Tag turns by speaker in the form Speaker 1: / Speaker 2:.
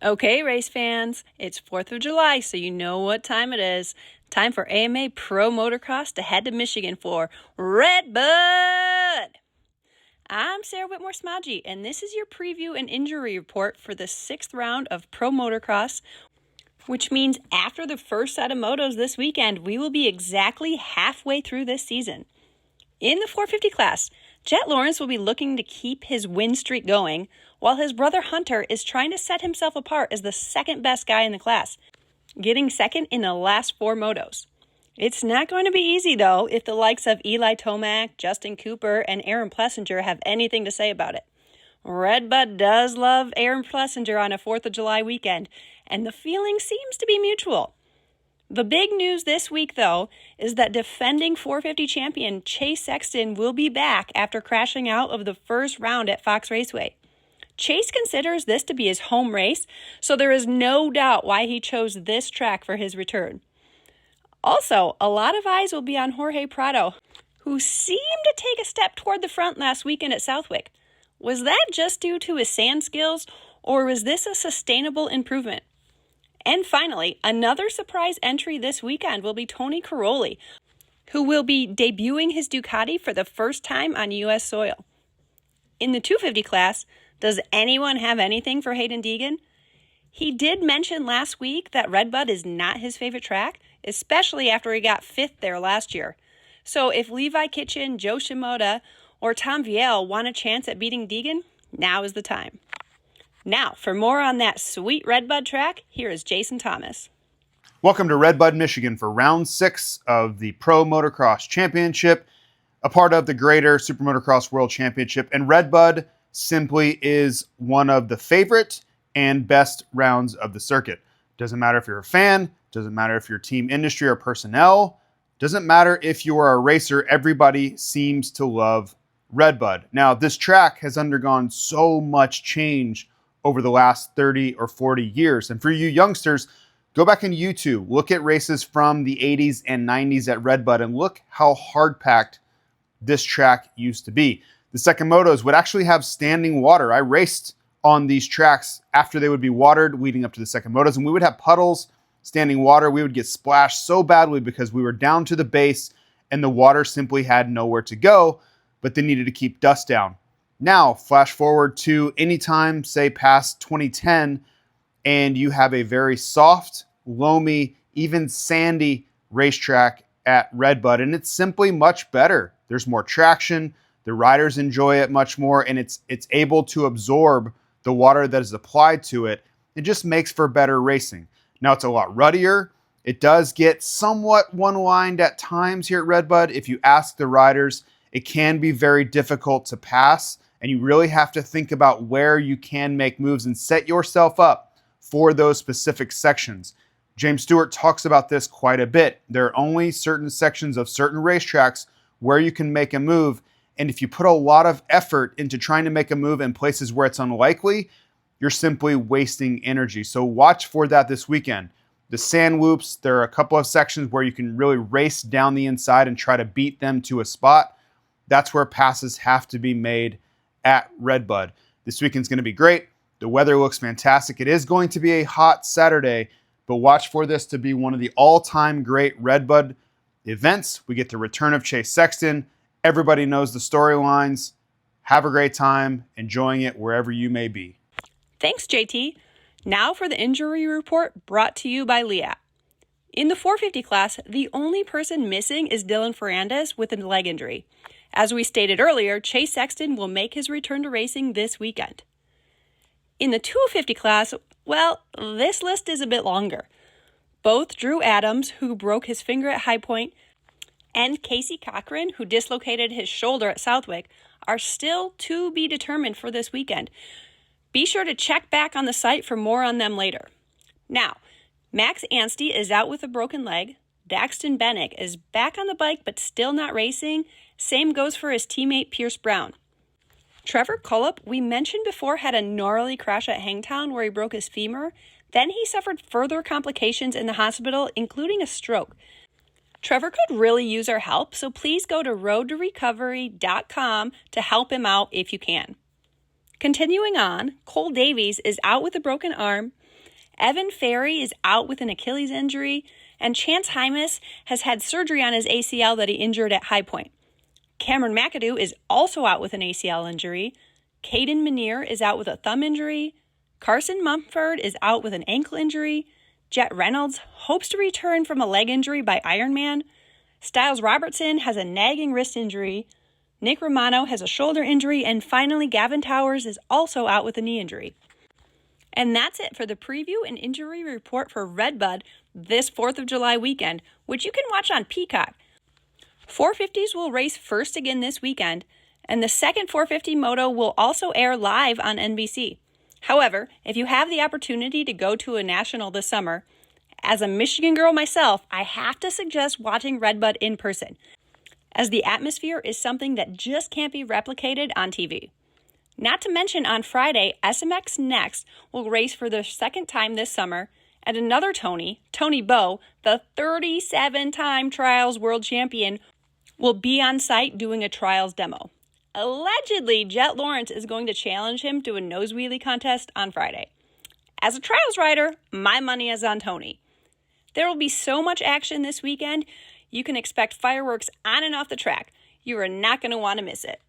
Speaker 1: Okay, race fans, it's 4th of July, so you know what time it is. Time for AMA Pro Motocross to head to Michigan for RedBud! I'm Sarah Whitmore Smodgy, and this is your preview and injury report for the 6th round of Pro Motocross, which means after the first set of motos this weekend, we will be exactly halfway through this season. In the 450 class, Jet Lawrence will be looking to keep his win streak going, while his brother Hunter is trying to set himself apart as the second best guy in the class, getting second in the last 4 motos. It's not going to be easy, though, if the likes of Eli Tomac, Justin Cooper, and Aaron Plessinger have anything to say about it. RedBud does love Aaron Plessinger on a 4th of July weekend, and the feeling seems to be mutual. The big news this week, though, is that defending 450 champion Chase Sexton will be back after crashing out of the first round at Fox Raceway. Chase considers this to be his home race, so there is no doubt why he chose this track for his return. Also, a lot of eyes will be on Jorge Prado, who seemed to take a step toward the front last weekend at Southwick. Was that just due to his sand skills, or was this a sustainable improvement? And finally, another surprise entry this weekend will be Tony Caroli, who will be debuting his Ducati for the first time on U.S. soil. In the 250 class, does anyone have anything for Hayden Deegan? He did mention last week that RedBud is not his favorite track, especially after he got 5th there last year. So if Levi Kitchen, Joe Shimoda, or Tom Viel want a chance at beating Deegan, now is the time. Now, for more on that sweet RedBud track, here is Jason Thomas.
Speaker 2: Welcome to RedBud, Michigan for round 6 of the Pro Motocross Championship, a part of the greater Super Motocross World Championship. And RedBud simply is one of the favorite and best rounds of the circuit. Doesn't matter if you're a fan, doesn't matter if you're team industry or personnel, doesn't matter if you are a racer, everybody seems to love RedBud. Now, this track has undergone so much change over the last 30 or 40 years. And for you youngsters, go back on YouTube, look at races from the 80s and 90s at RedBud, and look how hard-packed this track used to be. The second motos would actually have standing water. I raced on these tracks after they would be watered leading up to the second motos, and we would have puddles, standing water. We would get splashed so badly because we were down to the base and the water simply had nowhere to go, but they needed to keep dust down. Now, flash forward to any time, say past 2010, and you have a very soft, loamy, even sandy racetrack at RedBud, and it's simply much better. There's more traction, the riders enjoy it much more, and it's able to absorb the water that is applied to it. It just makes for better racing. Now, it's a lot ruddier. It does get somewhat one-lined at times here at RedBud. If you ask the riders, it can be very difficult to pass, and you really have to think about where you can make moves and set yourself up for those specific sections. James Stewart talks about this quite a bit. There are only certain sections of certain racetracks where you can make a move, and if you put a lot of effort into trying to make a move in places where it's unlikely, you're simply wasting energy. So watch for that this weekend. The sand loops, there are a couple of sections where you can really race down the inside and try to beat them to a spot. That's where passes have to be made at RedBud. This weekend's going to be great. The weather looks fantastic. It is going to be a hot Saturday, but watch for this to be one of the all-time great RedBud events. We get the return of Chase Sexton. Everybody knows the storylines. Have a great time, enjoying it wherever you may be.
Speaker 1: Thanks, JT. Now for the injury report brought to you by Leatt. In the 450 class, the only person missing is Dylan Ferrandis with a leg injury. As we stated earlier, Chase Sexton will make his return to racing this weekend. In the 250 class, well, this list is a bit longer. Both Drew Adams, who broke his finger at High Point, and Casey Cochran, who dislocated his shoulder at Southwick, are still to be determined for this weekend. Be sure to check back on the site for more on them later. Now, Max Anstie is out with a broken leg. Daxton Bennick is back on the bike but still not racing. Same goes for his teammate Pierce Brown. Trevor Cullop, we mentioned before, had a gnarly crash at Hangtown where he broke his femur. Then he suffered further complications in the hospital, including a stroke. Trevor could really use our help, so please go to roadtorecovery.com to help him out if you can. Continuing on, Cole Davies is out with a broken arm. Evan Ferry is out with an Achilles injury, and Chance Hymas has had surgery on his ACL that he injured at High Point. Cameron McAdoo is also out with an ACL injury. Caden Minear is out with a thumb injury. Carson Mumford is out with an ankle injury. Jet Reynolds hopes to return from a leg injury by Ironman. Styles Robertson has a nagging wrist injury. Nick Romano has a shoulder injury. And finally, Gavin Towers is also out with a knee injury. And that's it for the preview and injury report for RedBud this 4th of July weekend, which you can watch on Peacock. 450s will race first again this weekend, and the second 450 moto will also air live on NBC. However, if you have the opportunity to go to a national this summer, as a Michigan girl myself, I have to suggest watching RedBud in person, as the atmosphere is something that just can't be replicated on TV. Not to mention on Friday, SMX Next will race for the second time this summer, and another Tony Bow, the 37-time Trials World Champion, will be on site doing a Trials demo. Allegedly, Jet Lawrence is going to challenge him to a nose wheelie contest on Friday. As a Trials rider, my money is on Tony. There will be so much action this weekend, you can expect fireworks on and off the track. You are not going to want to miss it.